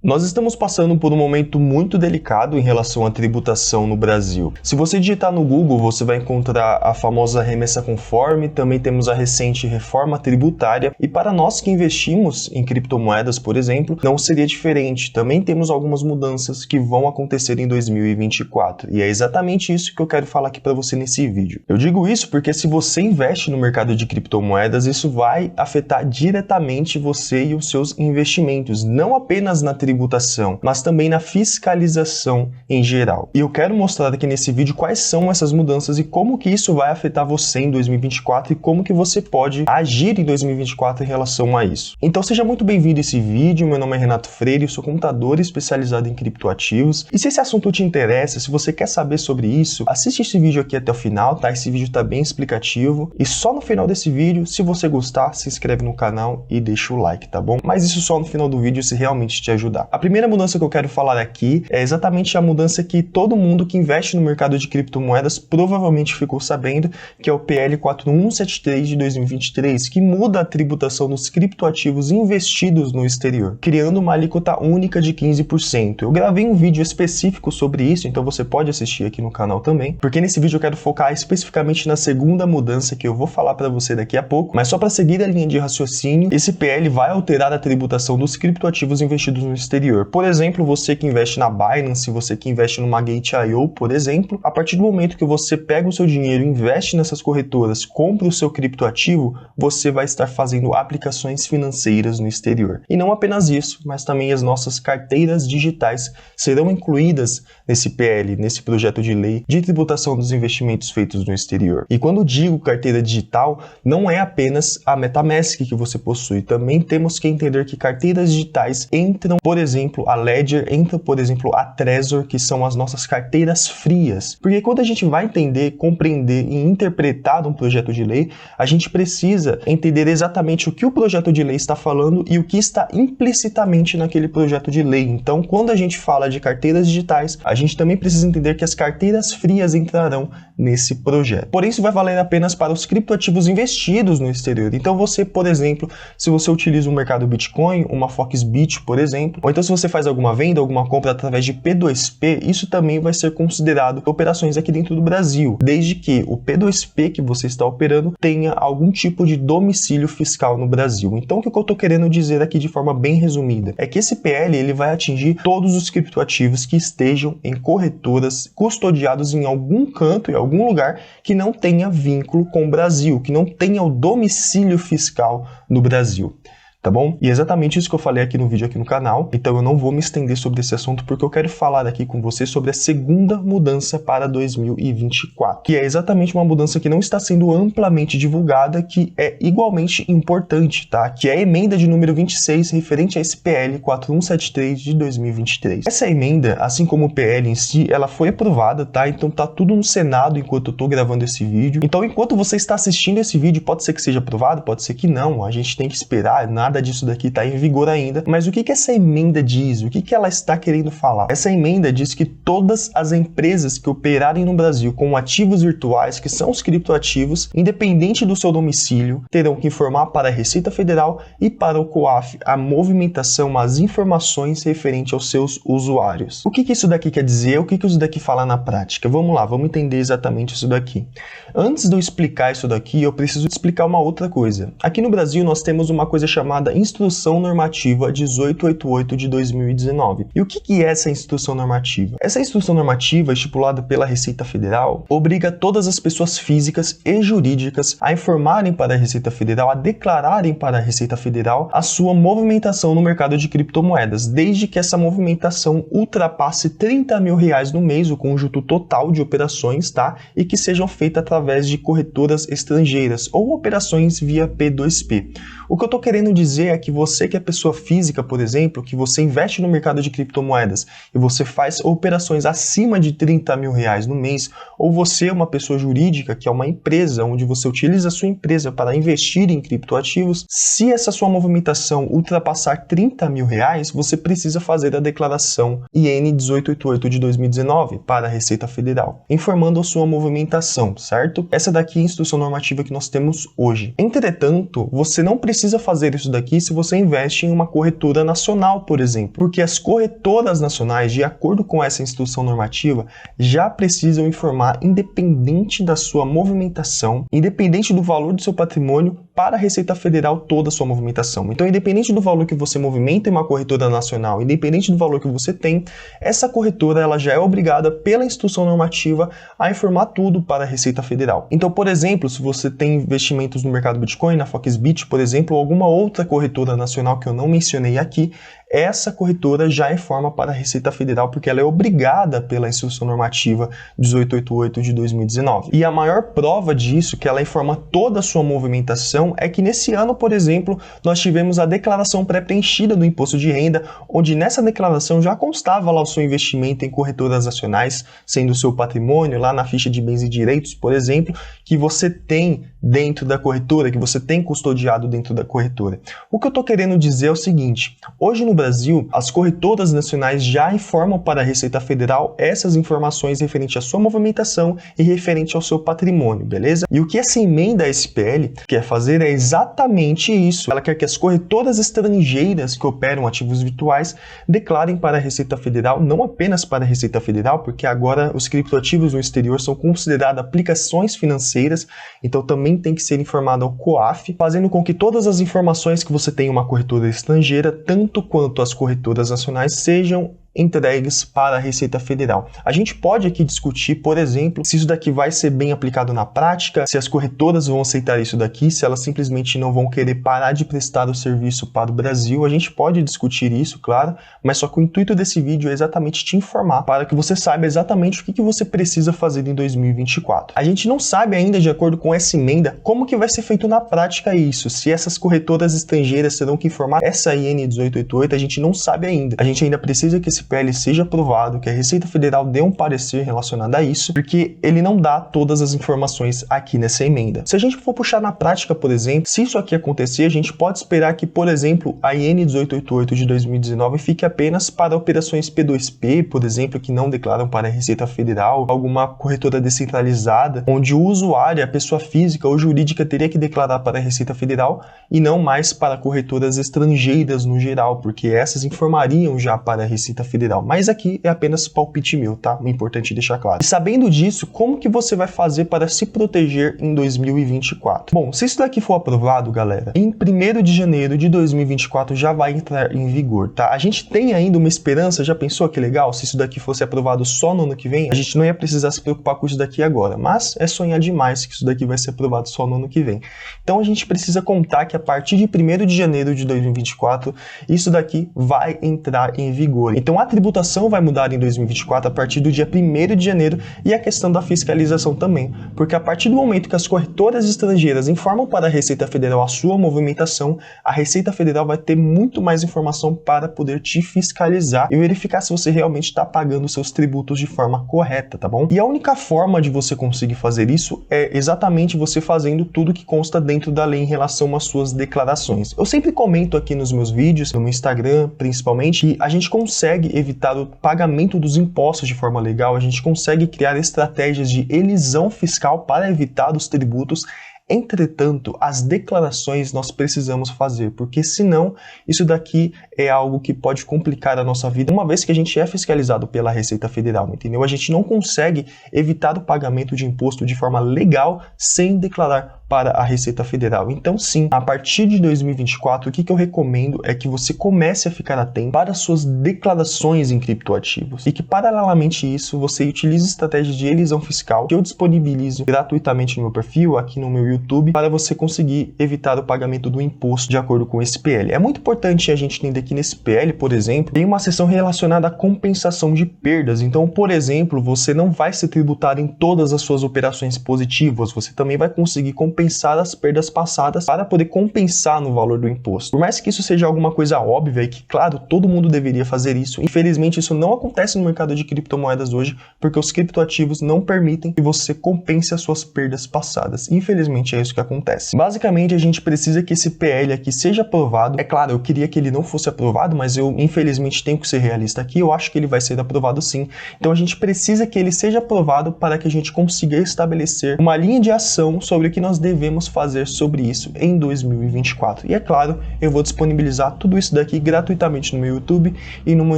Nós estamos passando por um momento muito delicado em relação à tributação no Brasil. Se você digitar no Google, você vai encontrar a famosa remessa conforme, também temos a recente reforma tributária, e para nós que investimos em criptomoedas, por exemplo, não seria diferente. Também temos algumas mudanças que vão acontecer em 2024, e é exatamente isso que eu quero falar aqui para você nesse vídeo. Eu digo isso porque se você investe no mercado de criptomoedas, isso vai afetar diretamente você e os seus investimentos, não apenas na tributação, mas também na fiscalização em geral. E eu quero mostrar aqui nesse vídeo quais são essas mudanças e como que isso vai afetar você em 2024 e como que você pode agir em 2024 em relação a isso. Então seja muito bem-vindo a esse vídeo, meu nome é Renato Freire, eu sou contador especializado em criptoativos. E se esse assunto te interessa, se você quer saber sobre isso, assiste esse vídeo aqui até o final, tá? Esse vídeo tá bem explicativo. E só no final desse vídeo, se você gostar, se inscreve no canal e deixa o like, tá bom? Mas isso só no final do vídeo se realmente te ajudar. A primeira mudança que eu quero falar aqui é exatamente a mudança que todo mundo que investe no mercado de criptomoedas provavelmente ficou sabendo, que é o PL 4173 de 2023, que muda a tributação dos criptoativos investidos no exterior, criando uma alíquota única de 15%. Eu gravei um vídeo específico sobre isso, então você pode assistir aqui no canal também, porque nesse vídeo eu quero focar especificamente na segunda mudança que eu vou falar para você daqui a pouco, mas só para seguir a linha de raciocínio, esse PL vai alterar a tributação dos criptoativos investidos no exterior. Por exemplo, você que investe na Binance, você que investe numa Gate.io, por exemplo, a partir do momento que você pega o seu dinheiro, investe nessas corretoras, compra o seu criptoativo, você vai estar fazendo aplicações financeiras no exterior. E não apenas isso, mas também as nossas carteiras digitais serão incluídas nesse PL, nesse projeto de lei de tributação dos investimentos feitos no exterior. E quando digo carteira digital, não é apenas a MetaMask que você possui, também temos que entender que carteiras digitais entram, por exemplo, a Ledger, entra, por exemplo, a Trezor, que são as nossas carteiras frias. Porque quando a gente vai entender, compreender e interpretar um projeto de lei, a gente precisa entender exatamente o que o projeto de lei está falando e o que está implicitamente naquele projeto de lei. Então, quando a gente fala de carteiras digitais, a gente também precisa entender que as carteiras frias entrarão nesse projeto. Porém, isso vai valer apenas para os criptoativos investidos no exterior. Então, você, por exemplo, se você utiliza o mercado Bitcoin, uma Foxbit, por exemplo, ou então se você faz alguma venda, alguma compra através de P2P, isso também vai ser considerado operações aqui dentro do Brasil, desde que o P2P que você está operando tenha algum tipo de domicílio fiscal no Brasil. Então, o que eu estou querendo dizer aqui de forma bem resumida é que esse PL ele vai atingir todos os criptoativos que estejam em corretoras custodiados em algum canto, em algum lugar que não tenha vínculo com o Brasil, que não tenha o domicílio fiscal no Brasil. Tá bom? E é exatamente isso que eu falei aqui no vídeo aqui no canal, então eu não vou me estender sobre esse assunto porque eu quero falar aqui com você sobre a segunda mudança para 2024, que é exatamente uma mudança que não está sendo amplamente divulgada, que é igualmente importante, tá? Que é a emenda de número 26 referente a esse PL 4173 de 2023. Essa emenda, assim como o PL em si, ela foi aprovada, tá? Então tá tudo no Senado enquanto eu tô gravando esse vídeo. Então enquanto você está assistindo esse vídeo, pode ser que seja aprovado, pode ser que não, a gente tem que esperar, nada disso daqui está em vigor ainda, mas o que essa emenda diz? O que ela está querendo falar? Essa emenda diz que todas as empresas que operarem no Brasil com ativos virtuais, que são os criptoativos, independente do seu domicílio, terão que informar para a Receita Federal e para o COAF a movimentação, as informações referentes aos seus usuários. O que isso daqui quer dizer? O que isso daqui fala na prática? Vamos lá, vamos entender exatamente isso daqui. Antes de eu explicar isso daqui, eu preciso explicar uma outra coisa. Aqui no Brasil nós temos uma coisa chamada Instrução Normativa 1888 de 2019. E o que é essa instrução normativa? Essa instrução normativa, estipulada pela Receita Federal, obriga todas as pessoas físicas e jurídicas a informarem para a Receita Federal, a declararem para a Receita Federal a sua movimentação no mercado de criptomoedas, desde que essa movimentação ultrapasse R$30 mil no mês, o conjunto total de operações, tá? E que sejam feitas através de corretoras estrangeiras ou operações via P2P. O que eu estou querendo dizer é que você que é pessoa física, por exemplo, que você investe no mercado de criptomoedas e você faz operações acima de R$30 mil no mês, ou você é uma pessoa jurídica, que é uma empresa, onde você utiliza a sua empresa para investir em criptoativos, se essa sua movimentação ultrapassar R$30 mil, você precisa fazer a declaração IN 1888 de 2019 para a Receita Federal, informando a sua movimentação, certo? Essa daqui é a instrução normativa que nós temos hoje. Entretanto, você não precisa fazer isso daqui daqui se você investe em uma corretora nacional, por exemplo. Porque as corretoras nacionais, de acordo com essa instrução normativa, já precisam informar, independente da sua movimentação, independente do valor do seu patrimônio, para a Receita Federal toda a sua movimentação. Então, independente do valor que você movimenta em uma corretora nacional, independente do valor que você tem, essa corretora ela já é obrigada pela instrução normativa a informar tudo para a Receita Federal. Então, por exemplo, se você tem investimentos no mercado Bitcoin, na Foxbit, por exemplo, ou alguma outra corretora nacional que eu não mencionei aqui, essa corretora já informa para a Receita Federal porque ela é obrigada pela instrução normativa 1888 de 2019. E a maior prova disso, que ela informa toda a sua movimentação, é que nesse ano, por exemplo, nós tivemos a declaração pré-preenchida do imposto de renda, onde nessa declaração já constava lá o seu investimento em corretoras nacionais, sendo o seu patrimônio lá na ficha de bens e direitos, por exemplo, que você tem dentro da corretora, que você tem custodiado dentro da corretora. O que eu estou querendo dizer é o seguinte: hoje no Brasil, as corretoras nacionais já informam para a Receita Federal essas informações referente à sua movimentação e referente ao seu patrimônio, beleza? E o que essa emenda SPL quer fazer é exatamente isso. Ela quer que as corretoras estrangeiras que operam ativos virtuais declarem para a Receita Federal, não apenas para a Receita Federal, porque agora os criptoativos no exterior são considerados aplicações financeiras, então também tem que ser informado ao COAF, fazendo com que todas as informações que você tem em uma corretora estrangeira, tanto quanto as corretoras nacionais, sejam entregues para a Receita Federal. A gente pode aqui discutir, por exemplo, se isso daqui vai ser bem aplicado na prática, se as corretoras vão aceitar isso daqui, se elas simplesmente não vão querer parar de prestar o serviço para o Brasil. A gente pode discutir isso, claro, mas só que o intuito desse vídeo é exatamente te informar, para que você saiba exatamente o que você precisa fazer em 2024. A gente não sabe ainda, de acordo com essa emenda, como que vai ser feito na prática isso, se essas corretoras estrangeiras terão que informar essa IN 1888, a gente não sabe ainda. A gente ainda precisa que esse PL seja aprovado, que a Receita Federal dê um parecer relacionado a isso, porque ele não dá todas as informações aqui nessa emenda. Se a gente for puxar na prática, por exemplo, se isso aqui acontecer, a gente pode esperar que, por exemplo, a IN 1888 de 2019 fique apenas para operações P2P, por exemplo, que não declaram para a Receita Federal, alguma corretora descentralizada, onde o usuário, a pessoa física ou jurídica, teria que declarar para a Receita Federal e não mais para corretoras estrangeiras no geral, porque essas informariam já para a Receita Federal. Mas aqui é apenas palpite meu, tá? É importante deixar claro. E sabendo disso, como que você vai fazer para se proteger em 2024? Bom, se isso daqui for aprovado, galera, em 1º de janeiro de 2024 já vai entrar em vigor, tá? A gente tem ainda uma esperança, já pensou que legal? Se isso daqui fosse aprovado só no ano que vem, a gente não ia precisar se preocupar com isso daqui agora, mas é sonhar demais que isso daqui vai ser aprovado só no ano que vem. Então a gente precisa contar que a partir de 1º de janeiro de 2024, isso daqui vai entrar em vigor. Então a tributação vai mudar em 2024 a partir do dia 1º de janeiro e a questão da fiscalização também, porque a partir do momento que as corretoras estrangeiras informam para a Receita Federal a sua movimentação, a Receita Federal vai ter muito mais informação para poder te fiscalizar e verificar se você realmente está pagando seus tributos de forma correta, tá bom? E a única forma de você conseguir fazer isso é exatamente você fazendo tudo que consta dentro da lei em relação às suas declarações. Eu sempre comento aqui nos meus vídeos, no meu Instagram principalmente, que a gente consegue evitar o pagamento dos impostos de forma legal, a gente consegue criar estratégias de elisão fiscal para evitar os tributos. Entretanto, as declarações nós precisamos fazer, porque senão isso daqui é algo que pode complicar a nossa vida, uma vez que a gente é fiscalizado pela Receita Federal, entendeu? A gente não consegue evitar o pagamento de imposto de forma legal sem declarar para a Receita Federal. Então sim, a partir de 2024, o que eu recomendo é que você comece a ficar atento para as suas declarações em criptoativos e que paralelamente a isso, você utilize estratégias de elisão fiscal que eu disponibilizo gratuitamente no meu perfil, aqui no meu YouTube, para você conseguir evitar o pagamento do imposto de acordo com esse PL. É muito importante a gente entender que nesse PL, por exemplo, tem uma seção relacionada à compensação de perdas. Então, por exemplo, você não vai ser tributado em todas as suas operações positivas, você também vai conseguir compensar as perdas passadas para poder compensar no valor do imposto. Por mais que isso seja alguma coisa óbvia e que, claro, todo mundo deveria fazer isso, infelizmente isso não acontece no mercado de criptomoedas hoje, porque os criptoativos não permitem que você compense as suas perdas passadas. Infelizmente é isso que acontece. Basicamente, a gente precisa que esse PL aqui seja aprovado. É claro, eu queria que ele não fosse aprovado, mas eu infelizmente tenho que ser realista aqui, eu acho que ele vai ser aprovado sim. Então a gente precisa que ele seja aprovado para que a gente consiga estabelecer uma linha de ação sobre o que nós devemos fazer sobre isso em 2024. E é claro, eu vou disponibilizar tudo isso daqui gratuitamente no meu YouTube e no meu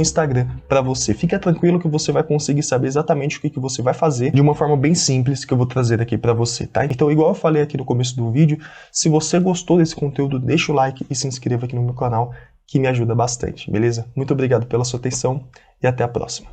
Instagram para você. Fica tranquilo que você vai conseguir saber exatamente o que você vai fazer de uma forma bem simples que eu vou trazer aqui para você, tá? Então, igual eu falei aqui no começo do vídeo, se você gostou desse conteúdo, deixa o like e se inscreva aqui no meu canal, que me ajuda bastante, beleza? Muito obrigado pela sua atenção e até a próxima.